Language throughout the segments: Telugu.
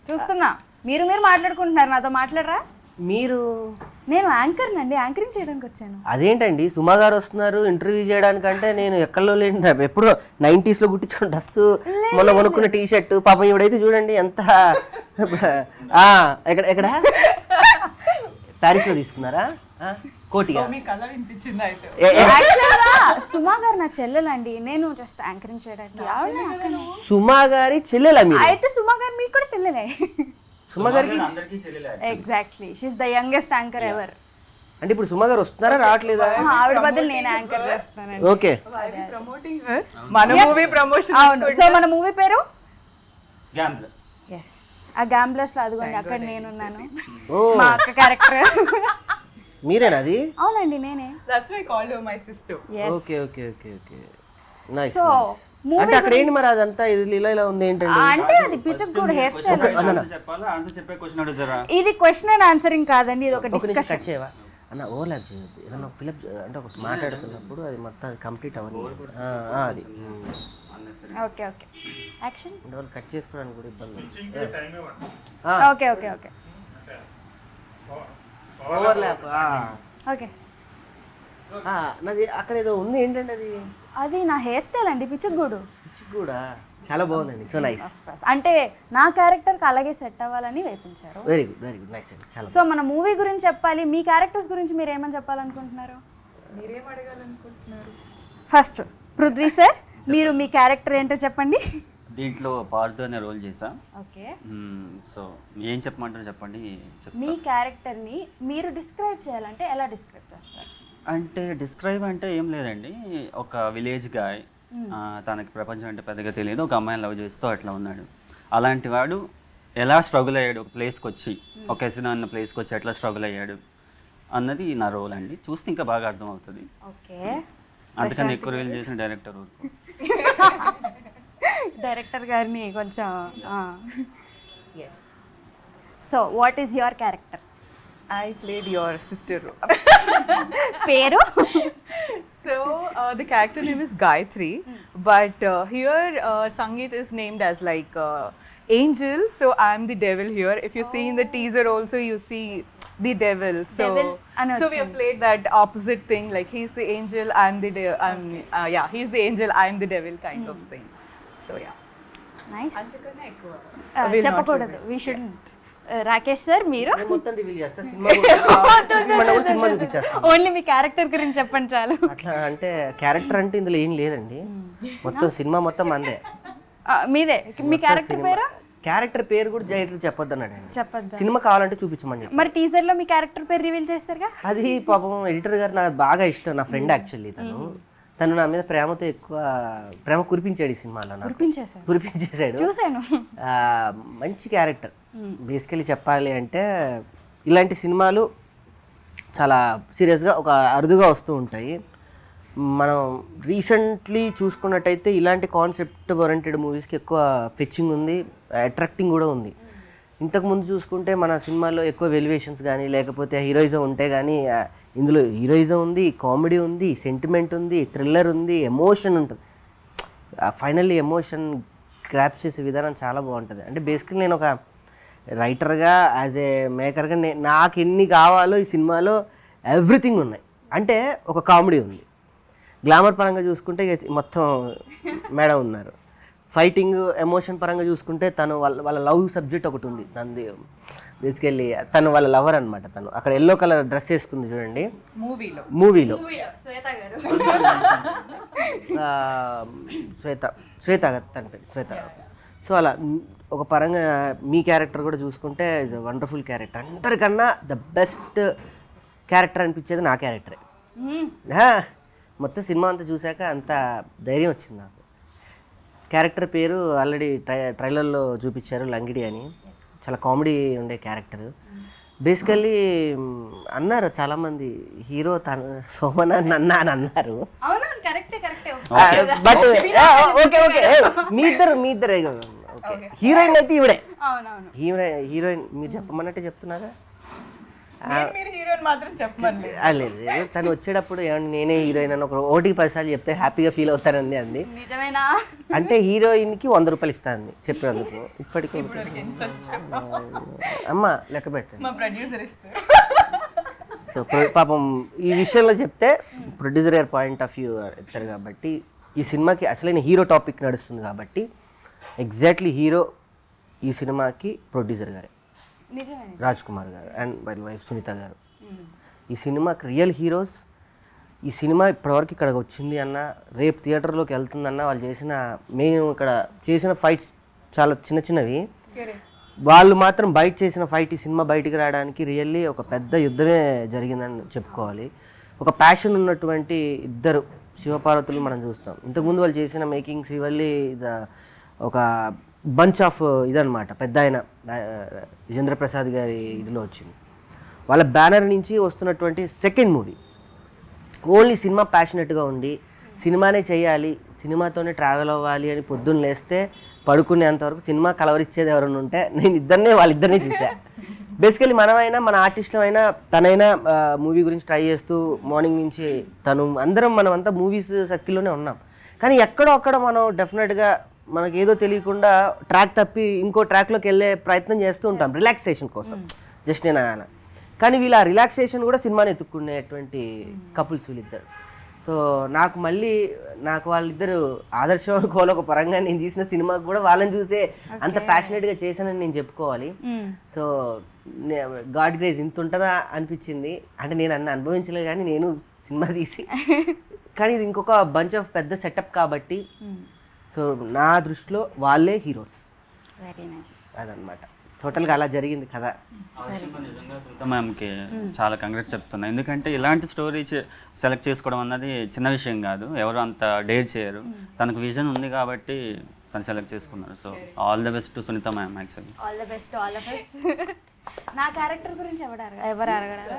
చూస్తున్నా మీరు మాట్లాడుకుంటున్నారు, నాతో మాట్లాడరా? మీరు నేను యాంకర్ నండి, యాంకరింగ్ చేయడానికి వచ్చాను. అదేంటండి సుమా గారు వస్తున్నారు ఇంటర్వ్యూ చేయడానికంటే నేను ఎక్కడో లేని ఎప్పుడో 90s లో కుట్టించుకున్న డ్రెస్, మొన్న కొనుక్కున్న టీ షర్ట్, పాపం ఇవిడైతే చూడండి ఎంత ఎక్కడ ప్యారిస్ లో తీసుకున్నారా కోటిగా? సుమా గారు నా చెల్లెలండి, నేను జస్ట్ యాంకరింగ్ చేయడానికి. సుమా గారి చెల్లెలా మీరు? అయితే సుమా గారు మీకు కూడా చెల్లెలే. సుమా గారికి exactly, she is the youngest anchor ever. అంటే ఇప్పుడు సుమా గారు వస్తున్నారా రావట్లేదా? ఆవిడ బదులు నేను యాంకర్ చేస్తానండి. ఓకే, మన మూవీ ప్రమోషన్. అవును, సో మన మూవీ పేరు గ్యాంబ్లర్స్. yes, ఆ గ్యాంబ్లర్స్ లో అదిగోండి అక్కడ నేనున్నాను, మా అక్క క్యారెక్టర్. మీరేనా అది? అవునండి నేనే. That's why I called her my sister. Okay okay okay okay, nice. So అంటే అక్కడ ఏంటి మరి అదంతా ఇది ఇలా ఉంది ఏంటంటే? అంటే అది పిచ్చగూడ హెయిర్ స్టైల్. చెప్పాలా ఆన్సర్ చెప్పే క్వశ్చన్ అడుగుతారా? ఇది క్వశ్చన్ అండ్ ఆన్సరింగ్ కాదండి, ఇది ఒక డిస్కషన్. కట్ చేయవా అన్న? ఓవర్లాప్ చేయొద్దు, ఏదన్నా ఫిలప్ అంటే ఒకటి మాట్లాడుతున్నప్పుడు అది మొత్తం కంప్లీట్ అవ్వని అది. Okay okay, action. అంటే వాళ్ళు కట్ చేసుకోవడానికి కూడా ఇబ్బంది. Okay okay okay, overlap. Okay, నాది అక్కడ ఏదో ఉంది ఏంటంటే అది? అది నా హెయిర్ స్టైల్ అండి, పిచ్చగూడు. కూడా చాలా బాగుందండి, సో నైస్. అంటే నా క్యారెక్టర్కి అలాగే సెట్ అవ్వాలని వేపించారు. వెరీ గుడ్ నైస్ అండి, చాలా. సో మన మూవీ గురించి చెప్పాలి, మీ క్యారెక్టర్స్ గురించి మీరు ఏమని చెప్పాలనుకుంటున్నారు? మీరేం అడగాలనుకుంటున్నారు? ఫస్ట్ పృథ్వీ సార్, మీరు మీ క్యారెక్టర్ ఏంటో చెప్పండి. దీంట్లో పార్థు అనే రోల్ చేసా. ఓకే, సో ఏం చెప్పమంటారు చెప్పండి. మీ క్యారెక్టర్ని మీరు డిస్క్రైబ్ చేయాలంటే ఎలా డిస్క్రైబ్ చేస్తారు? అంటే డిస్క్రైబ్ అంటే ఏం లేదండి, ఒక విలేజ్ గాయ్, తనకి ప్రపంచం అంటే పెద్దగా తెలియదు, ఒక అమ్మాయిని లవ్ చేస్తూ అట్లా ఉన్నాడు. అలాంటి వాడు ఎలా స్ట్రగుల్ అయ్యాడు ఒక ప్లేస్కి వచ్చి, ఒక ఎసినా అన్న ప్లేస్కి వచ్చి ఎట్లా స్ట్రగుల్ అయ్యాడు అన్నది నా రోల్ అండి. చూస్తే ఇంకా బాగా అర్థం అవుతుంది. ఓకే, అందుకని ఎక్కువ రివీల్ చేసిన డైరెక్టర్ డైరెక్టర్ గారిని కొంచెం. Yes, so what is your character? I played your sister role. పేరు? So the character name is Gayatri, but here Sangeet is named as like angel, so I'm the devil here. If you see in the teaser also you see the devil, so we have played that opposite thing, like he's the angel, I'm the yeah, he's the angel, I'm the devil kind of thing. So yeah, nice. అంతకన్నా ఎక్కువ చెప్పకూడదు, we shouldn't. రాకేష్ సార్, మీరు మొత్తం రివీల్ చేస్తా, సినిమా సినిమా చూపించేస్తా. ఓన్లీ మీ క్యారెక్టర్ గురించి చెప్పండి చాలు. అట్లా అంటే క్యారెక్టర్ అంటే ఇందులో ఏం లేదండి, మొత్తం సినిమా మొత్తం మందే. మీదే. మీ క్యారెక్టర్ పేరు? క్యారెక్టర్ పేరు కూడా డైరెక్టర్ చెప్పొద్దు అన్నాడండి. చెప్పొద్దు, సినిమా కావాలంటే చూపించమని. మరి టీజర్ లో మీ క్యారెక్టర్ పేరు రివీల్ చేస్తారుగా? అది పాపం ఎడిటర్ గారు నాకు బాగా ఇష్టం, నా ఫ్రెండ్ యాక్చువల్లీ. తను నా మీద ప్రేమతో ఎక్కువ ప్రేమ కురిపించాడు ఈ సినిమాలో. కురిపించేశాడు, చూసాను. మంచి క్యారెక్టర్. బేసికలీ చెప్పాలి అంటే ఇలాంటి సినిమాలు చాలా సీరియస్గా ఒక అరుదుగా వస్తూ ఉంటాయి. మనం రీసెంట్లీ చూసుకున్నట్టయితే ఇలాంటి కాన్సెప్ట్ ఓరియంటెడ్ మూవీస్కి ఎక్కువ ఫెచ్చింగ్ ఉంది, అట్రాక్టింగ్ కూడా ఉంది. ఇంతకుముందు చూసుకుంటే మన సినిమాల్లో ఎక్కువ వెలివేషన్స్ కానీ లేకపోతే హీరోయిజం ఉంటే కానీ, ఇందులో హీరోయిజం ఉంది, కామెడీ ఉంది, సెంటిమెంట్ ఉంది, థ్రిల్లర్ ఉంది, ఎమోషన్ ఉంటుంది. ఫైనల్లీ ఎమోషన్ గ్రాప్ చేసే విధానం చాలా బాగుంటుంది. అంటే బేసికలీ నేను ఒక రైటర్గా, యాజ్ ఏ మేకర్గా నాకు ఎన్ని కావాలో ఈ సినిమాలో ఎవ్రీథింగ్ ఉన్నాయి. అంటే ఒక కామెడీ ఉంది, గ్లామర్ పరంగా చూసుకుంటే మొత్తం మేడం ఉన్నారు, ఫైటింగ్ ఎమోషన్ పరంగా చూసుకుంటే తను వాళ్ళ లవ్ సబ్జెక్ట్ ఒకటి ఉంది. తనది బేసికల్లీ తను వాళ్ళ లవర్ అనమాట. తను అక్కడ ఎల్లో కలర్ డ్రెస్ వేసుకుంది చూడండి మూవీలో శ్వేత తన పేరు శ్వేత. సో అలా ఒక పరంగా మీ క్యారెక్టర్ కూడా చూసుకుంటే వండర్ఫుల్ క్యారెక్టర్. అందరికన్నా ద బెస్ట్ క్యారెక్టర్ అనిపించేది నా క్యారెక్టరే. మొత్తం సినిమా అంతా చూశాక అంత ధైర్యం వచ్చింది నాకు. క్యారెక్టర్ పేరు ఆల్రెడీ ట్రైలర్లో చూపించారు, లంగిడి అని. చాలా కామెడీ ఉండే క్యారెక్టర్. బేసికల్లీ అన్నారు చాలామంది, హీరో తన సోమన్ అన్న అని అన్నారు. బట్ ఓకే ఓకే, మీ ఇద్దరే హీరోయిన్ అయితే ఈవిడే. హీరోయిన్ మీరు చెప్పమన్నట్టే చెప్తున్నాగా. మీరు హీరోయిన్ మాత్రం చెప్పండి. లేదు లేదు, తను వచ్చేటప్పుడు ఏమన్నా నేనే హీరోయిన్ అని ఒక 1-10 చెప్తే హ్యాపీగా ఫీల్ అవుతానండి అంది. నిజమేనా? అంటే హీరోయిన్కి 100 రూపాయలు ఇస్తాను చెప్పినందుకు. ఇప్పటికీ అమ్మ లెక్క పెట్టండి. మా ప్రొడ్యూసర్ ఇస్తారు. సో పాపం ఈ విషయంలో చెప్తే ప్రొడ్యూసర్ గారి పాయింట్ ఆఫ్ వ్యూ ఇస్తారు కాబట్టి ఈ సినిమాకి అసలైన హీరో టాపిక్ నడుస్తుంది కాబట్టి ఎగ్జాక్ట్లీ హీరో ఈ సినిమాకి ప్రొడ్యూసర్ గారే, నిజమే. రాజ్ కుమార్ గారు అండ్ వాళ్ళ వైఫ్ సునీత గారు. ఈ సినిమాకి రియల్ హీరోస్. ఈ సినిమా ఇప్పటివరకు ఇక్కడికి వచ్చింది అన్న, రేపు థియేటర్లోకి వెళ్తుందన్న, వాళ్ళు మేము ఇక్కడ చేసిన ఫైట్స్ చాలా చిన్న చిన్నవి, వాళ్ళు మాత్రం బయట చేసిన ఫైట్ ఈ సినిమా బయటికి రావడానికి రియల్లీ ఒక పెద్ద యుద్ధమే జరిగిందని చెప్పుకోవాలి. ఒక ప్యాషన్ ఉన్నటువంటి ఇద్దరు శివపార్వతులు మనం చూస్తాం. ఇంతకుముందు వాళ్ళు చేసిన మేకింగ్ శ్రీవల్లి ఒక బంచ్ ఆఫ్ ఇదనమాట, పెద్ద ఆయన విజేంద్ర ప్రసాద్ గారి ఇదిలో వచ్చింది. వాళ్ళ బ్యానర్ నుంచి వస్తున్నటువంటి సెకండ్ మూవీ. ఓన్లీ సినిమా ప్యాషనెట్గా ఉండి సినిమానే చేయాలి, సినిమాతోనే ట్రావెల్ అవ్వాలి అని పొద్దున్న లేస్తే పడుకునేంతవరకు సినిమా కలవరిచ్చేది ఎవరైనా ఉంటే నేను వాళ్ళిద్దరిని చూశాను. బేసికలీ మనమైనా మన ఆర్టిస్టులు అయినా తనైనా మూవీ గురించి ట్రై చేస్తూ మార్నింగ్ నుంచి మనమంతా మూవీస్ సర్కిల్లోనే ఉన్నాం. కానీ ఎక్కడో అక్కడ మనం డెఫినెట్గా మనకి ఏదో తెలియకుండా ట్రాక్ తప్పి ఇంకో ట్రాక్లోకి వెళ్ళే ప్రయత్నం చేస్తూ ఉంటాం రిలాక్సేషన్ కోసం. జస్ట్ నేను కానీ వీళ్ళ రిలాక్సేషన్ కూడా సినిమాని ఎత్తుక్కునేటువంటి కపుల్స్ వీళ్ళిద్దరు. సో నాకు వాళ్ళిద్దరు ఆదర్శం అనుకోవాలి. ఒక పరంగా నేను తీసిన సినిమాకు కూడా వాళ్ళని చూసే అంత ప్యాషనెట్గా చేశానని నేను చెప్పుకోవాలి. సో గాడ్ గ్రేస్ ఇంత ఉంటుందా అనిపించింది. అంటే నేను అనుభవించలేదు కానీ నేను సినిమా తీసి, కానీ ఇది ఇంకొక బంచ్ ఆఫ్ పెద్ద సెటప్ కాబట్టి సో నా దృష్టిలో వాళ్ళే హీరోస్. Very nice. అదనమాట టోటల్గా అలా జరిగింది కదా. నిజంగా సునీత మ్యామ్కి చాలా కంగ్రాట్స్ చెప్తున్నా. ఎందుకంటే ఇలాంటి స్టోరీ సెలెక్ట్ చేసుకోవడం అన్నది చిన్న విషయం కాదు, ఎవరు అంత డేర్ చేయరు. తనకు విజన్ ఉంది కాబట్టి తను సెలెక్ట్ చేసుకున్నారు. So all the best to Sunitha ma'am. Actually all the best to all of us. నా క్యారెక్టర్ గురించి ఎవరు అడగరా?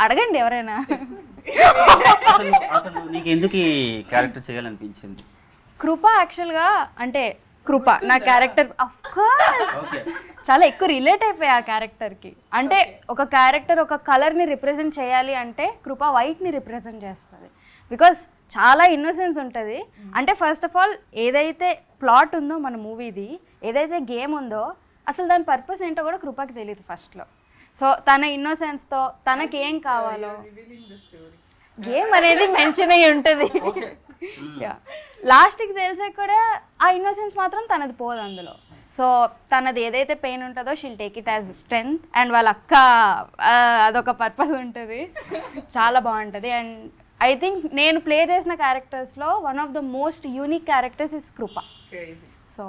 అడగండి ఎవరైనా. అసలు నీకు ఎందుకు ఈ క్యారెక్టర్ చేయాలనిపించింది? కృప యాక్చువల్గా అంటే కృప నా క్యారెక్టర్ ఆఫ్ కోర్స్ చాలా ఎక్కువ రిలేట్ అయిపోయి ఆ క్యారెక్టర్కి. అంటే ఒక క్యారెక్టర్ ఒక కలర్ని రిప్రజెంట్ చేయాలి అంటే కృప వైట్ని రిప్రజెంట్ చేస్తుంది. బికాస్ చాలా ఇన్నోసెన్స్ ఉంటుంది. అంటే ఫస్ట్ ఆఫ్ ఆల్ ఏదైతే ప్లాట్ ఉందో మన మూవీది, ఏదైతే గేమ్ ఉందో అసలు దాని పర్పస్ ఏంటో కూడా కృపకి తెలియదు ఫస్ట్లో. సో తన ఇన్నోసెన్స్తో తనకేం కావాలో గేమ్ అనేది మెన్షన్ అయ్యి ఉంటుంది. లాస్ట్కి తెలిసే కూడా ఆ ఇన్నోసెన్స్ మాత్రం తనది పోదు అందులో. సో తనది ఏదైతే పెయిన్ ఉంటుందో she'll take it as strength. And వాళ్ళ అక్క అదొక పర్పస్ ఉంటుంది, చాలా బాగుంటుంది. అండ్ ఐ థింక్ నేను ప్లే చేసిన క్యారెక్టర్స్లో one of the most unique characters is Kripa. So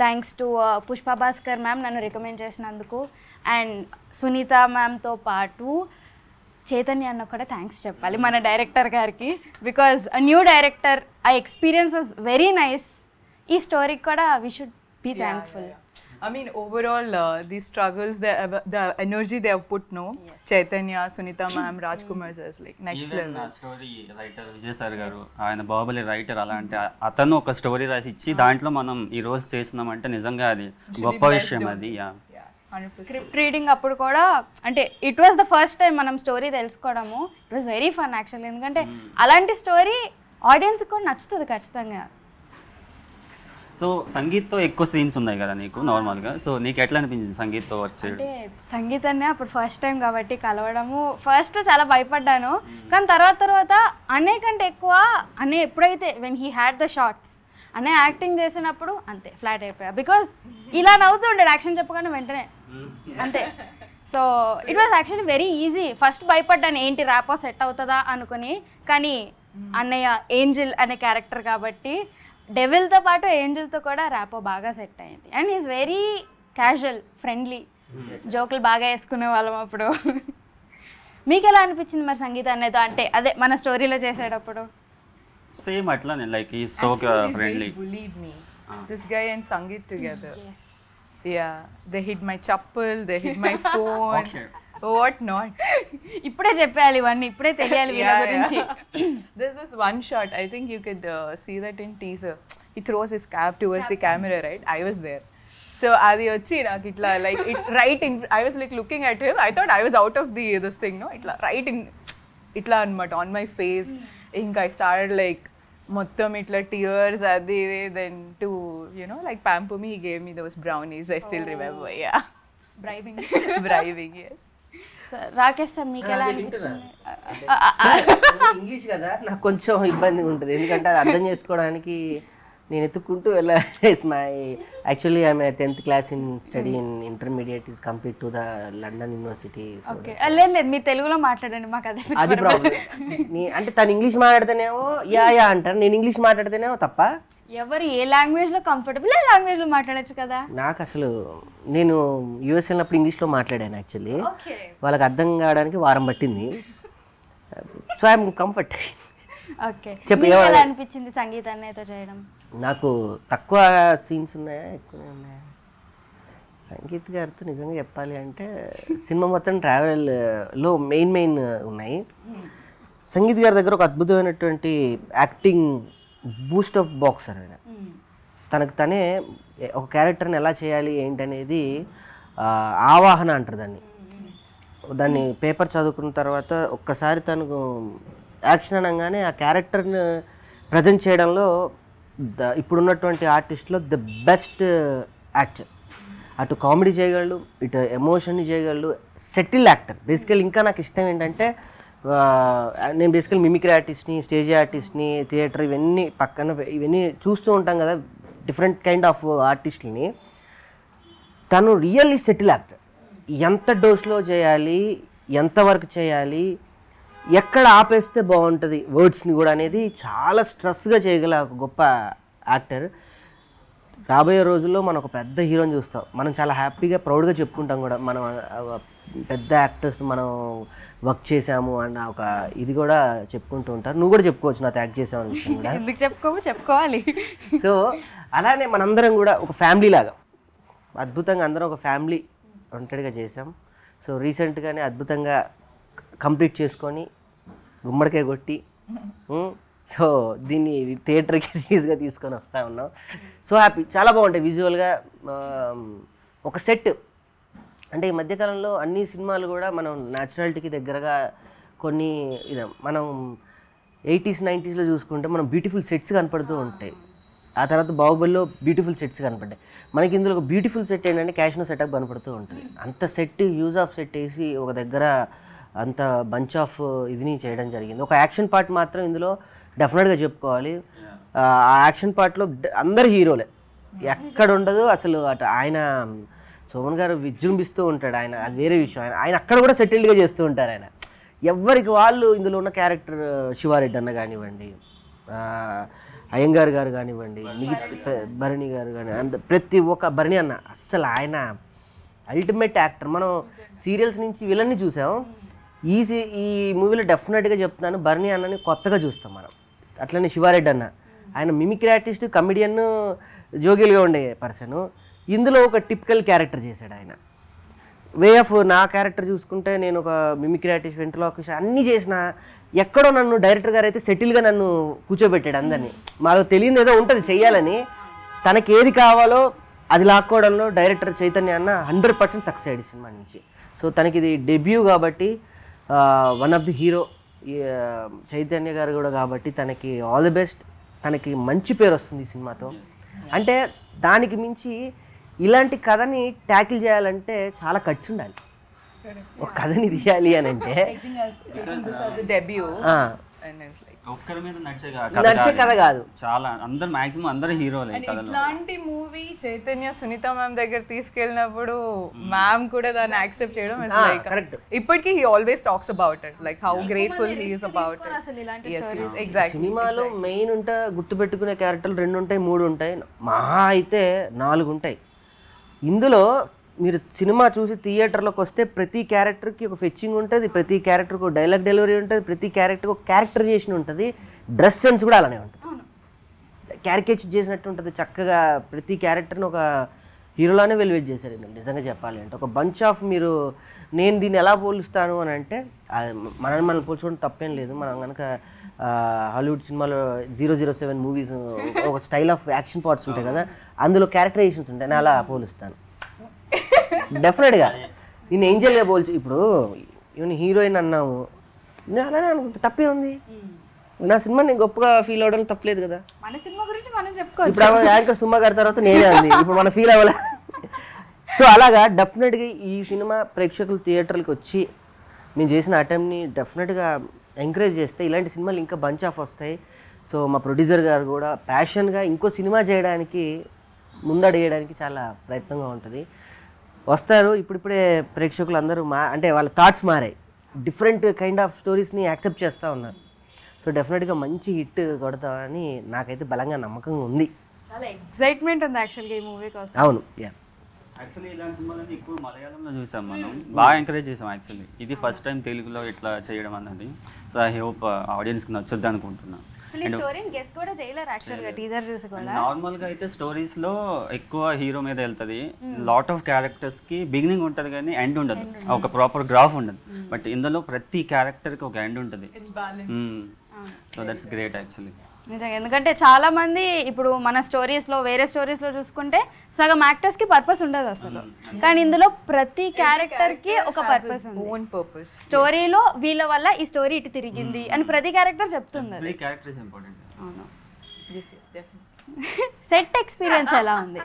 thanks to Pushpa Bhaskar ma'am నన్ను రికమెండ్ చేసినందుకు. అండ్ సునీత మ్యామ్తో పాటు చైతన్య అన్న కూడా థ్యాంక్స్ చెప్పాలి మన డైరెక్టర్ గారికి. బికాజ్ న్యూ డైరెక్టర్, ఆ ఎక్స్పీరియన్స్ వాజ్ వెరీ నైస్. ఈ స్టోరీకి కూడా we should be thankful. I mean, overall, the struggles, the energy they have put, no? Yes. Chaitanya, Sunita ma'am, Rajkumar sir is like next level. Story writer Vijay sir గారు, ఆయన బాహుబలి రైటర్. అలాంటి అతను ఒక స్టోరీ రాసి ఇచ్చి దాంట్లో మనం ఈ రోజు చేస్తున్నామంటే నిజంగా అది గొప్ప విషయం. అది స్క్రిప్ట్ రీడింగ్ అప్పుడు కూడా అంటే it was the first time మనం స్టోరీ తెలుసుకోవడము. It was very fun actually. ఎందుకంటే అలాంటి స్టోరీ ఆడియన్స్కి కూడా నచ్చుతుంది ఖచ్చితంగా. సో సంగీత్తో ఎక్కువ సీన్స్ ఉన్నాయి కదా నీకు నార్మల్గా. సో నీకు ఎట్లా అనిపించింది సంగీత్తో వర్క్ చేయడం? అంటే సంగీతాన్ని అప్పుడు ఫస్ట్ టైం కాబట్టి కలవడము ఫస్ట్ చాలా భయపడ్డాను. కానీ తర్వాత అన్నయ్య కంటే ఎక్కువ అన్నయ్య ఎప్పుడైతే when he had the shorts అన్నయ్య యాక్టింగ్ చేసినప్పుడు అంతే ఫ్లాట్ అయిపోయా. బికాజ్ ఇలా నవ్వుతూ ఉండేది యాక్షన్ చెప్పగానే వెంటనే అంతే. So it was actually very easy. First భయపడ్డాను ఏంటి ర్యాపో సెట్ అవుతుందా అనుకుని. కానీ అన్నయ్య ఏంజిల్ అనే క్యారెక్టర్ కాబట్టి డెవిల్తో పాటు ఏంజిల్తో కూడా ర్యాపో బాగా సెట్ అయింది. And is very casual, friendly, జోకులు బాగా వేసుకునే వాళ్ళం అప్పుడు. మీకు ఎలా అనిపించింది మరి సంగీత అన్నయ్యతో అంటే అదే మన స్టోరీలో చేసేటప్పుడు? సేమ్ అట్లానే, లైక్ ఈ so friendly. Bullied me. This guy and Sangeet together. Yes. Yeah, they hid my chappal, they hid my phone. Okay. What not? ఇప్పుడే చెప్పాలి ఇవన్నీ, ఇప్పుడే తెలియాలి వీళ్ళ గురించి. There's this one shot, I think you could see that in teaser. He throws his cap towards the camera, right? I was there. So అది వచ్చి నాకు ఇట్లా like it right in I was like looking at him I thought I was out of the this thing no ఇట్లా రైట్ ఇన్ ఇట్లా అనమాట ఆన్ మై ఫేస్. ఇంకా ఐ స్టార్టెడ్ లైక్ మొత్తం ఇట్లా టీయర్స్ అది then to you know like pamper me he gave me those brownies I still remember. Yeah, bribing yes. Rakesh sir మీకు ఎలా అనిపించింది? ఇంగ్లీష్ కదా నాకు కొంచెం ఇబ్బందిగా ఉంటుంది, ఎందుకంటే అది అర్థం చేసుకోవడానికి నేను ఎత్తుక్కుంటూ వెళ్ళాలి. My actually I'm 10th class in study in intermediate is complete to the London university. లేదు మీరు తెలుగులో మాట్లాడండి, మాకు అదే అది ప్రాబ్లం. అంటే తను ఇంగ్లీష్ మాట్లాడితేనేమో యా యా అంటారు, నేను ఇంగ్లీష్ మాట్లాడితేనేమో తప్ప. ఎవరు ఏ లాంగ్వేజ్లో కంఫర్టబుల్ ఆ లాంగ్వేజ్లో మాట్లాడచ్చు కదా. నాకు అసలు నేను యూఎస్ వెళ్ళినప్పుడు ఇంగ్లీష్లో మాట్లాడాను యాక్చువల్లీ, వాళ్ళకి అర్థం కావడానికి వారం పట్టింది. So I'm comfort. ఓకే, చెప్పు ఎలా అనిపించింది సంగీత అన్నయ్యతో చేయడం? నాకు తక్కువ సీన్స్ ఉన్నాయా ఎక్కువ ఉన్నాయా? సంగీత్ గారితో నిజంగా చెప్పాలి అంటే సినిమా మొత్తం ట్రావెల్లో మెయిన్ ఉన్నాయి. సంగీత్ గారి దగ్గర ఒక అద్భుతమైనటువంటి యాక్టింగ్ బూస్ట్ ఆఫ్ బాక్సర్ ఆయన. తనకు తనే ఒక క్యారెక్టర్ని ఎలా చేయాలి ఏంటనేది ఆవాహన అంటారు దాన్ని పేపర్ చదువుకున్న తర్వాత ఒక్కసారి తనకు యాక్షన్ అనగానే ఆ క్యారెక్టర్ని ప్రజెంట్ చేయడంలో ఇప్పుడున్నటువంటి ఆర్టిస్ట్లో ద బెస్ట్ యాక్టర్. అటు కామెడీ చేయగలడు, ఇటు ఎమోషన్ని చేయగలడు, సెటిల్ యాక్టర్. బేసికల్ ఇంకా నాకు ఇష్టం ఏంటంటే నేను బేసికల్ మిమిక్రీ ఆర్టిస్ట్ని, స్టేజ్ ఆర్టిస్ట్ని, థియేటర్ ఇవన్నీ చూస్తూ ఉంటాం కదా, డిఫరెంట్ కైండ్ ఆఫ్ ఆర్టిస్టులని. తను రియల్లీ సెటిల్ యాక్టర్. ఎంత డోస్లో చేయాలి, ఎంతవరకు చేయాలి, ఎక్కడ ఆపేస్తే బాగుంటుంది వర్డ్స్ని కూడా అనేది చాలా స్ట్రెస్గా చేయగల ఒక గొప్ప యాక్టర్. రాబోయే రోజుల్లో మనం ఒక పెద్ద హీరోని చూస్తాం. మనం చాలా హ్యాపీగా ప్రౌడ్గా చెప్పుకుంటాం కూడా, మనం పెద్ద యాక్టర్స్ మనం వర్క్ చేసాము అన్న ఒక ఇది కూడా చెప్పుకుంటూ ఉంటారు. నువ్వు కూడా చెప్పుకోవచ్చు నాతో యాక్ట్ చేసావు అనే విషయం కూడా. ఎందుకు చెప్పుకోవాలి. సో అలానే మనందరం కూడా ఒక ఫ్యామిలీ లాగా అద్భుతంగా అందరం ఒక ఫ్యామిలీ ఒంటరిగా చేసాం. సో రీసెంట్గానే అద్భుతంగా కంప్లీట్ చేసుకొని గుమ్మడికాయ కొట్టి సో దీన్ని థియేటర్కి రిలీజ్గా తీసుకొని వస్తూ ఉన్నాం. సో హ్యాపీ, చాలా బాగుంటాయి విజువల్గా. ఒక సెట్ అంటే ఈ మధ్యకాలంలో అన్ని సినిమాలు కూడా మనం న్యాచురాలిటీకి దగ్గరగా కొన్ని మనం 80s 90sలో చూసుకుంటే మనం బ్యూటిఫుల్ సెట్స్ కనపడుతూ ఉంటాయి. ఆ తర్వాత బాహుబలిలో బ్యూటిఫుల్ సెట్స్ కనపడ్డాయి. మనకి ఇందులో ఒక బ్యూటిఫుల్ సెట్ ఏంటంటే క్యాష్నో సెటప్ కనపడుతూ ఉంటుంది. అంత సెట్ యూజ్ ఆఫ్ సెట్ వేసి ఒక దగ్గర అంత బంచ్ ఆఫ్ ఇదిని చేయడం జరిగింది. ఒక యాక్షన్ పార్ట్ మాత్రం ఇందులో డెఫినెట్గా చెప్పుకోవాలి. ఆ యాక్షన్ పార్ట్లో అందరు హీరోలే, ఎక్కడ ఉండదు అసలు. అటు ఆయన సోమన్ గారు విజృంభిస్తూ ఉంటాడు, ఆయన అది వేరే విషయం. ఆయన అక్కడ కూడా సెటిల్డ్గా చేస్తూ ఉంటారు. ఆయన ఎవరికి వాళ్ళు ఇందులో ఉన్న క్యారెక్టర్, శివారెడ్డి అన్న కానివ్వండి, అయ్యంగార్ గారు కానివ్వండి, మిగతా భరణి గారు కానీ, అంత ప్రతి ఒక్క భరణి అన్న అస్సలు ఆయన అల్టిమేట్ యాక్టర్. మనం సీరియల్స్ నుంచి విలన్ని చూసాం, ఈ మూవీలో డెఫినెట్గా చెప్తున్నాను భరణి అన్నని కొత్తగా చూస్తాం మనం. అట్లనే శివారెడ్డి అన్న, ఆయన మిమిక్రీ ఆర్టిస్ట్, కమెడియన్, జోగిల్గా ఉండే పర్సన్. ఇందులో ఒక టిపికల్ క్యారెక్టర్ చేశాడు ఆయన. వే ఆఫ్ నా క్యారెక్టర్ చూసుకుంటే నేను ఒక మిమిక్రీ ఆర్టిస్ట్, వెంట్రలోకిస్ట్ అన్నీ చేసిన, ఎక్కడో నన్ను డైరెక్టర్ గారు అయితే సెటిల్గా నన్ను కూర్చోబెట్టాడు అందరినీ. మాకు తెలియదు ఏదో ఉంటుంది చెయ్యాలని, తనకి ఏది కావాలో అది లాక్కోవడంలో డైరెక్టర్ చైతన్య అన్న 100% సక్సెస్ అయ్యాడు సినిమా నుంచి. సో తనకి ఇది డెబ్యూ కాబట్టి one of the hero Chaitanya గారు కూడా కాబట్టి తనకి ఆల్ ది బెస్ట్. తనకి మంచి పేరు వస్తుంది ఈ సినిమాతో. అంటే దానికి మించి ఇలాంటి కథని ట్యాకిల్ చేయాలంటే చాలా ఖర్చు ఉండాలి. ఒక కథని తీయాలి అని అంటే ఒక్కరి మీద నడిచే కథ కాదు, చాలా అందరు మాక్సిమం అందరు హీరోలే. ఇట్లాంటి మూవీ చైతన్య సునీత మ్యామ్ దగ్గర తీసుకెళ్ళినప్పుడు మ్యామ్ కూడా దాన్ని యాక్సెప్ట్ చేయడం ఇస్ లైక్ ఇప్పటికీ he always talks about it, like how grateful he is about it. Exactly. సినిమాలో మెయిన్ ఉంటే గుర్తుపెట్టుకునే క్యారెక్టర్లు 2 ఉంటాయి 3 ఉంటాయి, మహా అయితే 4 ఉంటాయి. ఇందులో మీరు సినిమా చూసి థియేటర్లోకి వస్తే ప్రతి క్యారెక్టర్కి ఒక ఫెచ్చింగ్ ఉంటుంది, ప్రతి క్యారెక్టర్కి ఒక డైలాగ్ డెలివరీ ఉంటుంది, ప్రతి క్యారెక్టర్కి ఒక క్యారెక్టరైజేషన్ ఉంటుంది, డ్రెస్ సెన్స్ కూడా అలానే ఉంటుంది, క్యారికేచర్ చేసినట్టు ఉంటుంది. చక్కగా ప్రతి క్యారెక్టర్ని ఒక హీరోలానే వెలివేట్ చేశారు ఇందులో నిజంగా చెప్పాలి అంటే. ఒక బంచ్ ఆఫ్ మీరు నేను దీన్ని ఎలా పోలుస్తాను అని అంటే మనం పోల్చుకోవడం తప్పేం లేదు. మనం కనుక హాలీవుడ్ సినిమాలో 007 మూవీస్ ఒక స్టైల్ ఆఫ్ యాక్షన్ పార్ట్స్ ఉంటాయి కదా, అందులో క్యారెక్టరైజేషన్స్ ఉంటాయి, నేను అలా పోలుస్తాను డెఫినెట్గా. నేను ఏంజల్గా పోల్చి ఇప్పుడు ఈవెన్ హీరోయిన్ అన్నాము, నేను అలానే అనుకుంటా తప్పే ఉంది. నా సినిమా నేను గొప్పగా ఫీల్ అవ్వడం తప్పలేదు కదా. మన సినిమా గురించి మనం చెప్పుకోవచ్చు. ఇప్పుడు యాంకర్ సుమా గారి తర్వాత నేనే అంది, ఇప్పుడు మనం ఫీల్ అవ్వాలి. సో అలాగా డెఫినెట్గా ఈ సినిమా ప్రేక్షకులు థియేటర్కి వచ్చి మేము చేసిన అటెంప్ట్ని డెఫినెట్గా ఎంకరేజ్ చేస్తే ఇలాంటి సినిమాలు ఇంకా బంచ్ ఆఫ్ వస్తాయి. సో మా ప్రొడ్యూసర్ గారు కూడా ప్యాషన్గా ఇంకో సినిమా చేయడానికి ముందడిగేయడానికి చాలా ప్రయత్నంగా ఉంటుంది. వస్తారు ఇప్పుడిప్పుడే ప్రేక్షకులు అందరూ అంటే వాళ్ళ థాట్స్ మారాయి, డిఫరెంట్ కైండ్ ఆఫ్ స్టోరీస్ని యాక్సెప్ట్ చేస్తూ ఉన్నారు. సో డెఫినెట్గా మంచి హిట్ కొడతామని నాకైతే బలంగా నమ్మకం ఉంది. చాలా ఎక్సైట్మెంట్ ఉంది యాక్చువల్గా ఈ మూవీ కోసం. అవును, యాక్చువల్లీ ఇలాంటి సినిమాలని ఎక్కువ మలయాళంలో చూసాం మనం, బాగా ఎంకరేజ్ చేసాం యాక్చువల్లీ. ఇది ఫస్ట్ టైం తెలుగులో ఇట్లా చేయడం అన్నది. సో ఐ హోప్ ఆడియన్స్కి నచ్చుద్ది అనుకుంటున్నాను. స్టోరీని గెస్ కూడా చేయలేరు యాక్చువల్గా టీజర్ చూసి కూడా. నార్మల్గా అయితే స్టోరీస్లో ఎక్కువ హీరో మీద వెళ్తుంది, లాట్ ఆఫ్ క్యారెక్టర్స్కి బిగినింగ్ ఉంటుంది కానీ ఎండ్ ఉండదు, ఒక ప్రాపర్ గ్రాఫ్ ఉండదు. బట్ ఇందులో ప్రతి క్యారెక్టర్కి ఒక ఎండ్ ఉంటుంది. So that's great actually. నిజంగా, ఎందుకంటే చాలా మంది ఇప్పుడు మన స్టోరీస్లో వేరే స్టోరీస్లో చూసుకుంటే సగం యాక్టర్స్కి పర్పస్ ఉండదు అసలు, కానీ ఇందులో ప్రతి క్యారెక్టర్కి ఒక పర్పస్ ఉంది. స్టోరీలో వీళ్ళ వల్ల ఈ స్టోరీ ఇటు తిరిగింది అని ప్రతి క్యారెక్టర్ చెప్తుంది. అవును. సెట్ ఎక్స్పీరియన్స్ ఎలా ఉంది?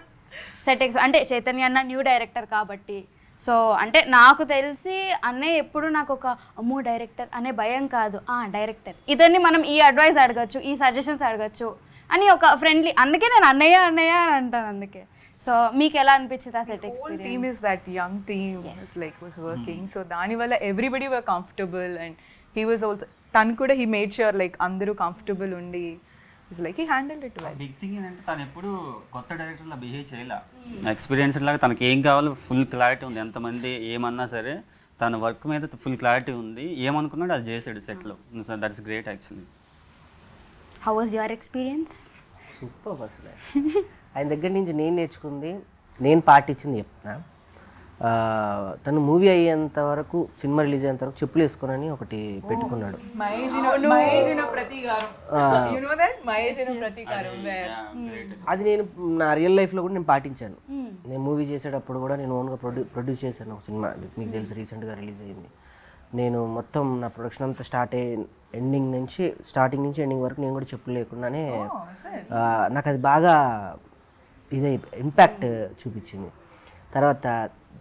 అంటే చైతన్య అన్న న్యూ డైరెక్టర్ కాబట్టి, సో అంటే నాకు తెలిసి అన్నయ్య ఎప్పుడు నాకు ఒక అమ్మో డైరెక్టర్ అనే భయం కాదు, డైరెక్టర్ ఇతన్ని మనం ఈ అడ్వైస్ అడగచ్చు, ఈ సజెషన్స్ అడగచ్చు అని ఒక ఫ్రెండ్లీ, అందుకే నేను అన్నయ్య అని అంటాను. అందుకే సో మీకు ఎలా అనిపించింది ఆ set experience? Team is that young team was working, so దానివల్ల everybody were comfortable and he was also, తను కూడా హీ మేడ్ ష్యూర్ లైక్ అందరూ కంఫర్టబుల్ ఉండి it's like he handled it well. Big thing ఏంటంటే తను ఎప్పుడు కొత్త డైరెక్టర్లా బిహేవ్ చేయలే, ఎక్స్పీరియన్స్ లాగా తనకి ఏం కావాలో ఫుల్ క్లారిటీ ఉంది. ఎంతమంది ఏమన్నా సరే తన వర్క్ మీద ఫుల్ క్లారిటీ ఉంది, ఏమనుకున్నాడు అది చేసాడు సెట్లో. So that's great actually. How was your experience? Super అసలు. ఆయన దగ్గర నుంచి నేను నేర్చుకుంది, నేను పాటించింది చెప్తున్నా. తను మూవీ అయ్యేంత వరకు, సినిమా రిలీజ్ అయ్యేంత వరకు చెప్పులు వేసుకోనని ఒకటి పెట్టుకున్నాడు. అది నేను నా రియల్ లైఫ్లో కూడా నేను పాటించాను. నేను మూవీ చేసేటప్పుడు కూడా నేను ఓన్గా ప్రొడ్యూస్ చేశాను ఒక సినిమా, మీకు తెలుసు రీసెంట్గా రిలీజ్ అయ్యింది. నేను మొత్తం నా ప్రొడక్షన్ అంతా స్టార్టింగ్ నుంచి ఎండింగ్ వరకు నేను కూడా చెప్పులు లేకుండానే, నాకు అది బాగా ఇదే ఇంపాక్ట్ చూపించింది. తర్వాత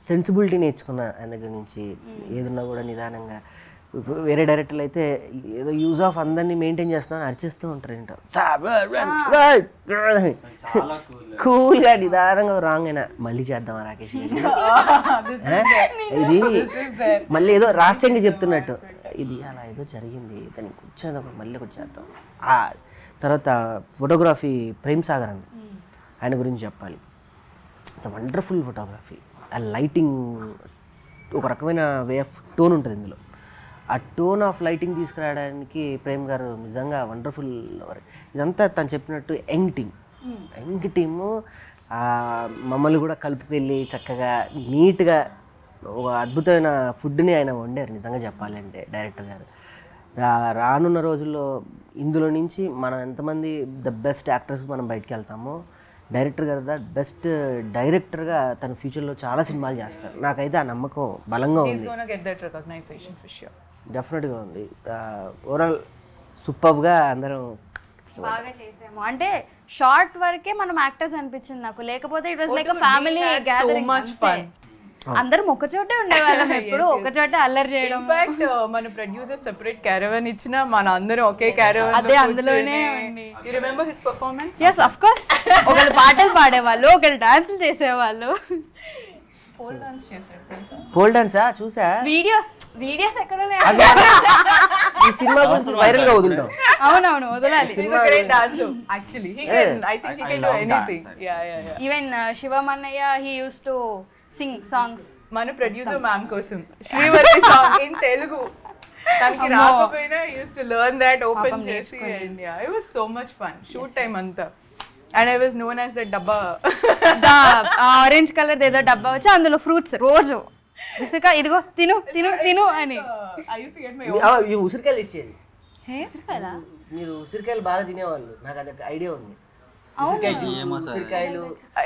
సెన్సిబిలిటీ నేర్చుకున్నా ఆయన దగ్గర నుంచి. ఏదన్నా కూడా నిదానంగా, వేరే డైరెక్టర్లు అయితే ఏదో యూజ్ ఆఫ్ అందరినీ మెయింటైన్ చేస్తామని అరిచేస్తూ ఉంటారు ఏంటో, కూల్గా నిదానంగా రాంగ్ అయినా మళ్ళీ చేద్దామా రాకేష్ ఇది మళ్ళీ ఏదో రహస్యంగా చెప్తున్నట్టు, ఇది అలా ఏదో జరిగింది దానికి కూర్చోదప్పుడు మళ్ళీ ఒకటి చేద్దాం. తర్వాత ఫోటోగ్రఫీ ప్రేమ్ సాగర్ అన్న, ఆయన గురించి చెప్పాలి. It's wonderful photography. ఆ లైటింగ్ ఒక రకమైన వే ఆఫ్ టోన్ ఉంటుంది ఇందులో. ఆ టోన్ ఆఫ్ లైటింగ్ తీసుకురావడానికి ప్రేమ్ గారు నిజంగా వండర్ఫుల్. ఇదంతా తను చెప్పినట్టు యంగ్ టీము మమ్మల్ని కూడా కలుపుకెళ్ళి చక్కగా నీట్గా ఒక అద్భుతమైన ఫుడ్ని ఆయన వండారు నిజంగా చెప్పాలంటే డైరెక్టర్ గారు. రానున్న రోజుల్లో ఇందులో నుంచి మనం ఎంతమంది ద బెస్ట్ యాక్టర్స్ మనం బయటికి వెళ్తామో, డైరెక్టర్ గారు బెస్ట్ డైరెక్టర్గా తన ఫ్యూచర్లో చాలా సినిమాలు చేస్తారు. నాకైతే ఆ నమ్మకం బలంగా ఉంది, డెఫినెట్గా ఉంది. ఓవరాల్ సూపర్గా అందరం బాగా చేసాము. అంటే షార్ట్ వరకే మనం యాక్టర్స్ అనిపించింది నాకు, లేకపోతే it was like family gathering. అందరం ఒక చోటే ఉండేవాళ్ళం, ఎప్పుడు ఒక చోటే అల్లరి చేయడం. ఇన్ఫాక్ట్ మన ప్రొడ్యూసర్ సెపరేట్ క్యారవన్ ఇచ్చినా మన అందరం ఒకే క్యారవన్ అదే అందులోనే ఉండి. You remember his performance? yes of course. ఒకళ్ళు పాటలు పాడేవాళ్ళు, ఒకళ్ళు డాన్సులు చేసేవాళ్ళు. పోల్ డాన్స్ చేశారు తెలుసా? పోల్ డాన్సా చూసా? వీడియోస్ ఎక్కడ ఉన్నాయి? ఈ సినిమా గురించి వైరల్ గా వదులుతాం. అవునవును వదలాలి. He's a great dancer actually. He can, I think he can do anything. Yeah. Even Shivam Annaya, he used to sing songs. మన ప్రొడ్యూసర్ మ్యామ్ కోసం శ్రీవల్లి సాంగ్ ఇన్ తెలుగు తనకి రాకపోయినా he used to learn that open చేసి, and yeah, it was so much fun. Shoot time అంతా And I was known as the dabba. Orange colour ఏదో డబ్బా వచ్చి అందులో ఫ్రూట్స్ రోజు జెసికా ఇదిగో తిను తిను తిను అని. I used to get my ఈ ఉసిరికాయలు ఇచ్చేది. ఉసిరికాయలా? మీరు ఉసిరికాయలు బాగా తినేవాళ్ళు, నాకు అది ఐడియా ఉంది. ఉసిరికాయ జ్యూస్, ఉసిరికాయలు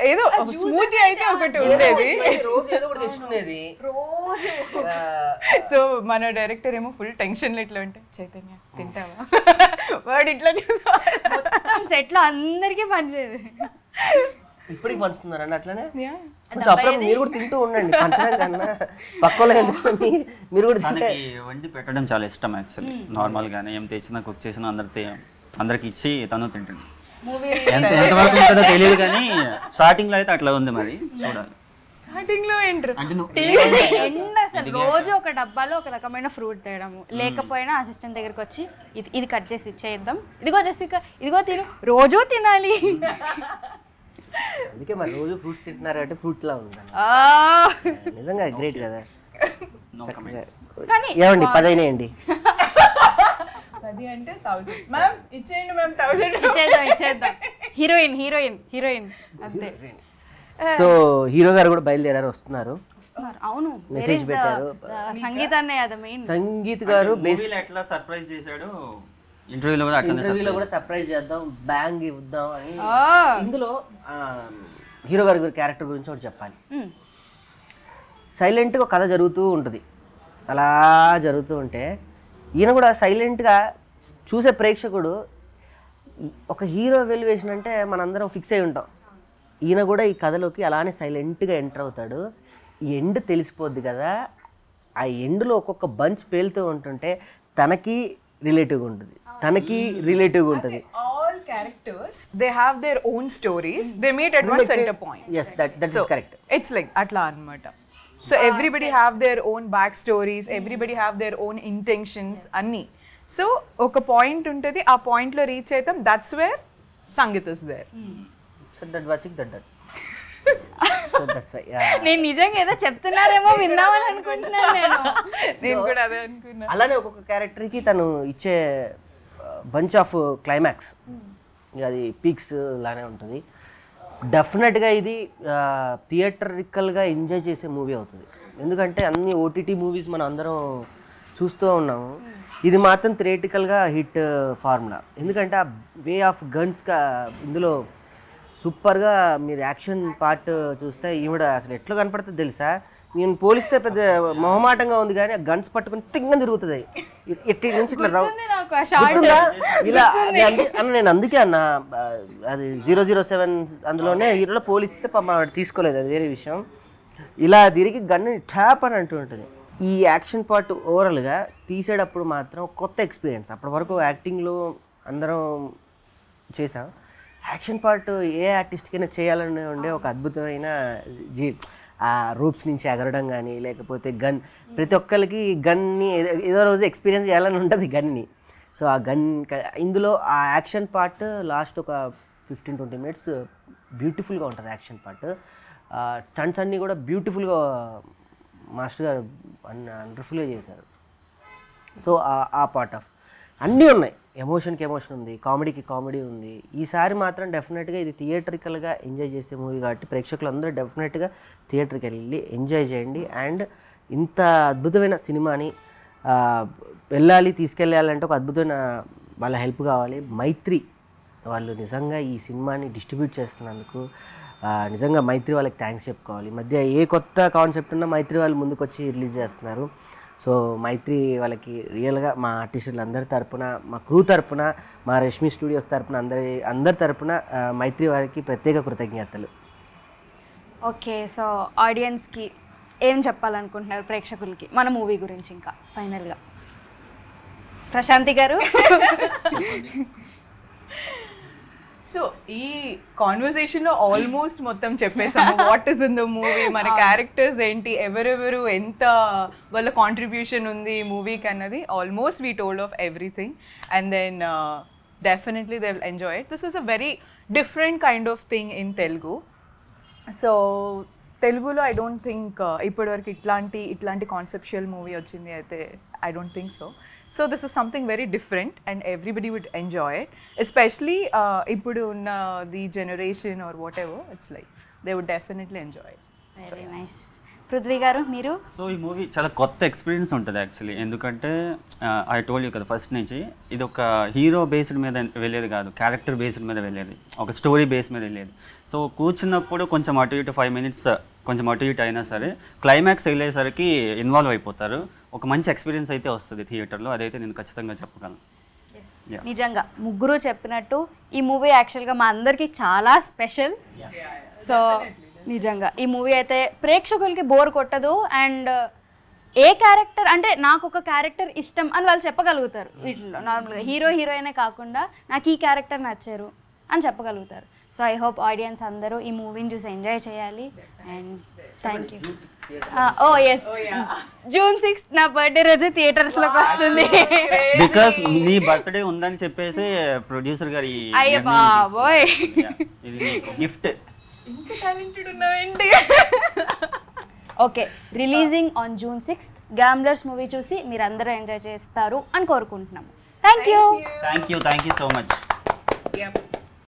ఏదో స్మూతీ అయితే ఒకటి ఉండేది. రోజు ఏదో ఒకటి తెచ్చుకునేది రోజు. సో మన డైరెక్టర్ ఏమో ఫుల్ టెన్షన్ ఇట్లా ఉంటే చైతన్య తింటావా వాడు ఇట్లా చూసా మొత్తం సెట్ లో అందరికీ పంచేది. ఇప్పటికి పంచుతున్నారండి అట్లనే? కొంచెం అప్పుడప్పుడు మీరు కూడా తింటూ ఉండండి, పంచడం కన్నా పక్కలో ఎందుకని మీరు కూడా తింటే. తనకి వండి పెట్టడం చాలా ఇష్టం యాక్చువల్లీ. నార్మల్గానే ఏం తెచ్చినా కుక్ చేసినా అందరికి ఇచ్చి తను తింటుంది. ఎంతవరకు ఉంటుందో తెలియదు కానీ స్టార్టింగ్ లో అయితే అట్లా ఉంది, మరి చూడాలి. స్టార్టింగ్ లో ఏంటారు అసలు రోజు ఒక డబ్బాలో ఒక రకమైన ఫ్రూట్ తేయడము, లేకపోయినా అసిస్టెంట్ దగ్గరికి వచ్చి ఇది కట్ చేసి ఇచ్చేద్దాం, ఇదిగో జెసికా ఇదిగో తిను, రోజు తినాలి. అందుకే మరి రోజు ఫ్రూట్స్ తింటున్నారంటే ఫ్రూట్ లా ఉంది నిజంగా. గ్రేట్ కదా. ఏమండి 10 అయినాయండి. 10 అంటే 1000 మ్యామ్ ఇచ్చేయండి మ్యామ్ 1000 ఇచ్చేద్దాం. హీరోయిన్ అంతే. సో హీరో గారు కూడా బయలుదేరారు, వస్తున్నారు. అవును, మెసేజ్ పెట్టారు. సంగీతాన్ని అది మెయిన్. సంగీత్ గారు మూవీలో ఎట్లా సర్ప్రైజ్ చేశాడు, ఇంటర్వ్యూలో కూడా అట్లా ఇంటర్వ్యూలో కూడా సర్ప్రైజ్ చేద్దాం, బ్యాంగ్ ఇద్దాం అని. ఇందులో హీరో గారి క్యారెక్టర్ గురించి ఒకటి చెప్పాలి. సైలెంట్గా కథ జరుగుతూ ఉంటుంది, అలా జరుగుతూ ఉంటే ఈయన కూడా సైలెంట్గా చూసే ప్రేక్షకుడు ఒక హీరో వెలివేషన్ అంటే మనందరం ఫిక్స్ అయి ఉంటాం. ఈయన కూడా ఈ కథలోకి అలానే సైలెంట్గా ఎంటర్ అవుతాడు. ఈ ఎండ్ తెలిసిపోద్ది కదా, ఆ ఎండ్లో ఒక్కొక్క బంచ్ పేలుతూ ఉంటుంటే తనకి రిలేటివ్గా ఉంటుంది, తనకి రిలేటివ్గా ఉంటుంది. All characters, they have their own stories. They meet at one center point. Yes, that is correct. It's like atla anamata. So everybody have their own backstories, everybody have their own intentions anni. So oka point untadi, aa point lo reach aitam, that's where Sangeet is there. So that watching that. So that's why. నేను నిజంగా ఏదో చెప్తున్నారేమో విందామని అనుకుంటున్నాను. నేను కూడా అదే అనుకున్నా. అలానే ఒక్కొక్క క్యారెక్టర్కి తను ఇచ్చే బంచ్ ఆఫ్ క్లైమాక్స్, అది పీక్స్ లానే ఉంటుంది. డెఫినెట్గా ఇది థియేటరికల్గా ఎంజాయ్ చేసే మూవీ అవుతుంది. ఎందుకంటే అన్ని ఓటీటీ మూవీస్ మనం అందరం చూస్తూ ఉన్నాము, ఇది మాత్రం థియేటికల్గా హిట్ ఫార్ములా. ఎందుకంటే ఆ వే ఆఫ్ గన్స్గా ఇందులో సూపర్గా మీరు యాక్షన్ పార్ట్ చూస్తే ఈవిడ అసలు ఎట్లా కనపడుతుంది తెలుసా, నేను పోలిస్తే పెద్ద మొహమాటంగా ఉంది కానీ ఆ గన్స్ పట్టుకుని తింగ తిరుగుతుంది ఎట్టి నుంచి ఇట్లా గుర్తుందా ఇలా. నేను అందుకే అన్న అది 007 అందులోనే హీరోలో పోలిస్తే తీసుకోలేదు, అది వేరే విషయం. ఇలా తిరిగి గన్ను ట్యాప్ అని అంటూ ఉంటుంది. ఈ యాక్షన్ పార్ట్ ఓవరాల్గా తీసేటప్పుడు మాత్రం కొత్త ఎక్స్పీరియన్స్. అప్పటి వరకు యాక్టింగ్లో అందరం చేసాం, యాక్షన్ పార్ట్ ఏ ఆర్టిస్ట్కైనా చేయాలని ఉండే ఒక అద్భుతమైన ఆ రూప్స్ నుంచి ఎగరడం కానీ, లేకపోతే గన్, ప్రతి ఒక్కరికి గన్ని ఏదో రోజు ఎక్స్పీరియన్స్ చేయాలని ఉంటుంది గన్ని. సో ఆ గన్ ఇందులో ఆ యాక్షన్ పార్ట్ లాస్ట్ ఒక 15-20 minutes బ్యూటిఫుల్గా ఉంటుంది యాక్షన్ పార్ట్. స్టంట్స్ అన్నీ కూడా బ్యూటిఫుల్గా మాస్టర్ గారు వండర్ఫుల్గా చేశారు. సో ఆ పార్ట్ ఆఫ్ అన్నీ ఉన్నాయి, ఎమోషన్కి ఎమోషన్ ఉంది, కామెడీకి కామెడీ ఉంది. ఈసారి మాత్రం డెఫినెట్గా ఇది థియేటరికల్గా ఎంజాయ్ చేసే మూవీ కాబట్టి ప్రేక్షకులందరూ డెఫినెట్గా థియేటర్కి వెళ్ళి ఎంజాయ్ చేయండి. అండ్ ఇంత అద్భుతమైన సినిమాని వెళ్ళాలి, తీసుకెళ్ళాలంటే ఒక అద్భుతమైన వాళ్ళ హెల్ప్ కావాలి. మైత్రి వాళ్ళు నిజంగా ఈ సినిమాని డిస్ట్రిబ్యూట్ చేస్తున్నందుకు నిజంగా మైత్రి వాళ్ళకి థ్యాంక్స్ చెప్పుకోవాలి. ఈ మధ్య ఏ కొత్త కాన్సెప్ట్ ఉన్నా మైత్రి వాళ్ళు ముందుకు వచ్చి రిలీజ్ చేస్తున్నారు. సో మైత్రి వాళ్ళకి రియల్గా మా ఆర్టిస్టులందరి తరపున, మా క్రూ తరపున, మా రష్మి స్టూడియోస్ తరపున, అందరి తరపున మైత్రి వారికి ప్రత్యేక కృతజ్ఞతలు. ఓకే, సో ఆడియన్స్కి ఏం చెప్పాలనుకుంటున్నారు, ప్రేక్షకులకి మన మూవీ గురించి? ఇంకా ఫైనల్గా ప్రశాంతి గారు. సో ఈ కాన్వర్సేషన్లో ఆల్మోస్ట్ మొత్తం చెప్పేసాము. What is in the movie, మన క్యారెక్టర్స్ ఏంటి, ఎవరెవరు ఎంత వాళ్ళ కాంట్రిబ్యూషన్ ఉంది ఈ మూవీకి అన్నది almost we told of everything. And then definitely they will enjoy it. This is a very different kind of thing in Telugu. So తెలుగులో ఐ డోంట్ థింక్ ఇప్పటివరకు ఇట్లాంటి కాన్సెప్షువల్ మూవీ వచ్చింది అయితే I don't think so. So this is something very different and everybody would enjoy it, especially ఇప్పుడు ఉన్న the generation or whatever, it's like they would definitely enjoy it. Very nice. Prithvi గారు మీరు? సో ఈ మూవీ చాలా కొత్త ఎక్స్పీరియన్స్ ఉంటుంది యాక్చువల్లీ. ఎందుకంటే ఐ టోల్డ్ యూ కదా ఫస్ట్ నుంచి, ఇది ఒక హీరో బేస్డ్ మీద వెళ్ళేది కాదు, క్యారెక్టర్ బేస్డ్ మీద వెళ్ళేది, ఒక స్టోరీ బేస్ మీద వెళ్ళేది. సో కూర్చున్నప్పుడు కొంచెం అటు ఇటు 5 minutes కొంచెం అటు ఇటు అయినా సరే క్లైమాక్స్ వెళ్ళేసరికి ఇన్వాల్వ్ అయిపోతారు. ఒక మంచి ఎక్స్పీరియన్స్ అయితే వస్తుంది థియేటర్లో, అదైతే నేను ఖచ్చితంగా చెప్పగలను. నిజంగా ముగ్గురు చెప్పినట్టు ఈ మూవీ యాక్చువల్గా మా అందరికీ చాలా స్పెషల్. సో నిజంగా ఈ మూవీ అయితే ప్రేక్షకులకి బోర్ కొట్టదు. అండ్ ఏ క్యారెక్టర్ అంటే నాకు ఒక క్యారెక్టర్ ఇష్టం అని వాళ్ళు చెప్పగలుగుతారు. వీటిలో నార్మల్గా హీరో హీరోయినే కాకుండా నాకు ఈ క్యారెక్టర్ నచ్చారు అని చెప్పగలుగుతారు. సో ఐ హోప్ ఆడియన్స్ అందరూ ఈ మూవీని చూసి ఎంజాయ్ చేయాలి. And thank you. Oh yes, June 6th నా బర్త్డే రోజు థియేటర్స్లోకి వస్తుంది. బికాస్ నీ బర్త్డే ఉందని చెప్పేసి ప్రొడ్యూసర్ గారు అయ్య బాబోయ్, ఇది గిఫ్ట్. ఇంకా టాలెంటెడ్ ఉన్నావేంటి? Okay, releasing on June 6th Gamblers movie చూసి మీరు అందరూ ఎంజాయ్ చేస్తారు అని కోరుకుంటున్నాము. Thank you so much.